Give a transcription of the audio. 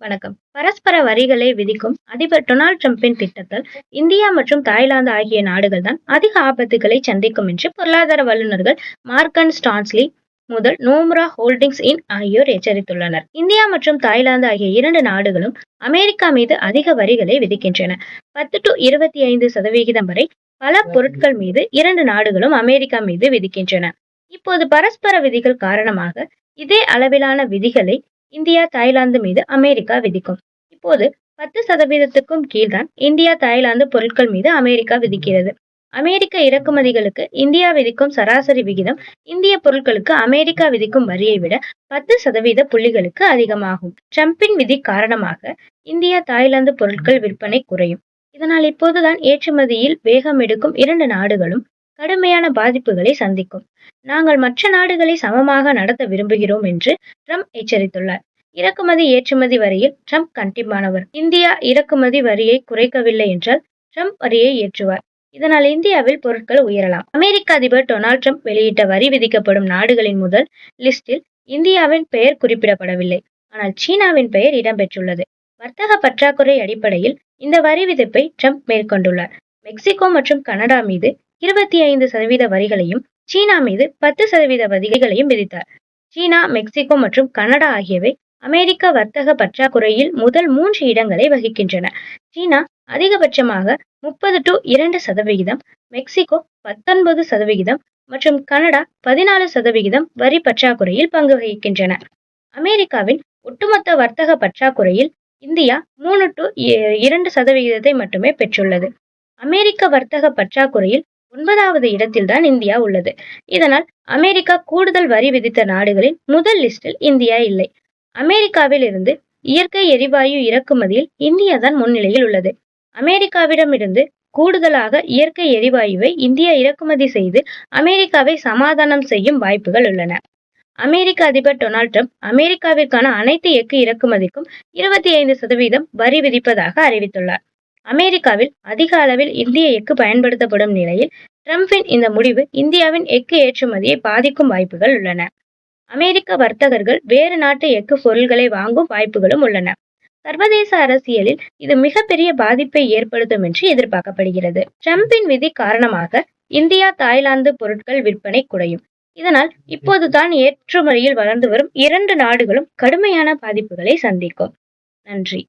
வணக்கம். பரஸ்பர வரிகளை விதிக்கும் அதிபர் டொனால்ட் டிரம்பின் திட்டத்தால் இந்தியா மற்றும் தாய்லாந்து ஆகிய நாடுகள் தான் அதிக ஆபத்துகளை சந்திக்கும் என்று பொருளாதார வல்லுநர்கள் மார்கன் ஸ்டான்லி முதல் நோமுரா ஹோல்டிங்ஸ் இன் ஆகியோர் எச்சரித்துள்ளனர். இந்தியா மற்றும் தாய்லாந்து ஆகிய இரண்டு நாடுகளும் அமெரிக்கா மீது அதிக வரிகளை விதிக்கின்றன. 10 to 25% வரை பல பொருட்கள் மீது இரண்டு நாடுகளும் அமெரிக்கா மீது விதிக்கின்றன. இப்போது பரஸ்பர விதிகள் காரணமாக இதே அளவிலான விதிகளை இந்தியா தாய்லாந்து மீது அமெரிக்கா விதிக்கும். இப்போது 10%க்கும் கீழ்தான் இந்தியா தாய்லாந்து பொருட்கள் மீது அமெரிக்கா விதிக்கிறது. அமெரிக்க இறக்குமதிகளுக்கு இந்தியா விதிக்கும் சராசரி விகிதம் இந்திய பொருட்களுக்கு அமெரிக்கா விதிக்கும் வரியை விட 10% புள்ளிகளுக்கு அதிகமாகும். டிரம்பின் விதி காரணமாக இந்தியா தாய்லாந்து பொருட்கள் விற்பனை குறையும். இதனால் இப்போதுதான் ஏற்றுமதியில் வேகம் எடுக்கும் இரண்டு நாடுகளும் கடுமையான பாதிப்புகளை சந்திக்கும். நாங்கள் மற்ற நாடுகளை சமமாக நடத்த விரும்புகிறோம் என்று ட்ரம்ப் எச்சரித்துள்ளார். இறக்குமதி ஏற்றுமதி வரியில் ட்ரம்ப் கண்டிப்பானவர். இந்தியா இறக்குமதி வரியை குறைக்கவில்லை என்றால் ட்ரம்ப் வரியை ஏற்றுவார். இதனால் இந்தியாவில் பொருட்கள் உயரலாம். அமெரிக்க அதிபர் டொனால்ட் ட்ரம்ப் வெளியிட்ட வரி விதிக்கப்படும் நாடுகளின் முதல் லிஸ்டில் இந்தியாவின் பெயர் குறிப்பிடப்படவில்லை. ஆனால் சீனாவின் பெயர் இடம்பெற்றுள்ளது. வர்த்தக பற்றாக்குறை அடிப்படையில் இந்த வரி விதிப்பை ட்ரம்ப் மேற்கொண்டுள்ளார். மெக்சிகோ மற்றும் கனடா மீது 25% வரிகளையும் சீனா மீது 10% வரிகளையும் விதித்தார். சீனா, மெக்சிகோ மற்றும் கனடா ஆகியவை அமெரிக்க வர்த்தக பற்றாக்குறையில் முதல் 3 இடங்களை வகிக்கின்றன. சீனா அதிகபட்சமாக 30 to 2%, மெக்சிகோ 19% மற்றும் கனடா 14% வரி பற்றாக்குறையில் பங்கு வகிக்கின்றன. அமெரிக்காவின் ஒட்டுமொத்த வர்த்தக பற்றாக்குறையில் இந்தியா 3 to 2% மட்டுமே பெற்றுள்ளது. அமெரிக்க வர்த்தக பற்றாக்குறையில் 9வது இடத்தில்தான் இந்தியா உள்ளது. இதனால் அமெரிக்கா கூடுதல் வரி விதித்த நாடுகளின் முதல் லிஸ்டில் இந்தியா இல்லை. அமெரிக்காவில் இருந்து இயற்கை எரிவாயு இறக்குமதியில் இந்தியா தான் முன்னிலையில் உள்ளது. அமெரிக்காவிடமிருந்து கூடுதலாக இயற்கை எரிவாயுவை இந்தியா இறக்குமதி செய்து அமெரிக்காவை சமாதானம் செய்யும் வாய்ப்புகள் உள்ளன. அமெரிக்க அதிபர் டொனால்ட் ட்ரம்ப் அமெரிக்காவிற்கான அனைத்து எஃகு இறக்குமதிக்கும் 25% வரி விதிப்பதாக அறிவித்துள்ளார். அமெரிக்காவில் அதிக அளவில் இந்திய எஃகு பயன்படுத்தப்படும் நிலையில் ட்ரம்பின் இந்த முடிவு இந்தியாவின் எஃகு ஏற்றுமதியை பாதிக்கும் வாய்ப்புகள் உள்ளன. அமெரிக்க வர்த்தகர்கள் வேறு நாட்டு எஃகு பொருட்களை வாங்கும் வாய்ப்புகளும் உள்ளன. சர்வதேச அரசியலில் இது மிகப்பெரிய பாதிப்பை ஏற்படுத்தும் என்று எதிர்பார்க்கப்படுகிறது. ட்ரம்பின் விதி காரணமாக இந்தியா தாய்லாந்து பொருட்கள் விற்பனை குறையும். இதனால் இப்போதுதான் ஏற்றுமதியில் வளர்ந்து வரும் இரண்டு நாடுகளும் கடுமையான பாதிப்புகளை சந்திக்கும். நன்றி.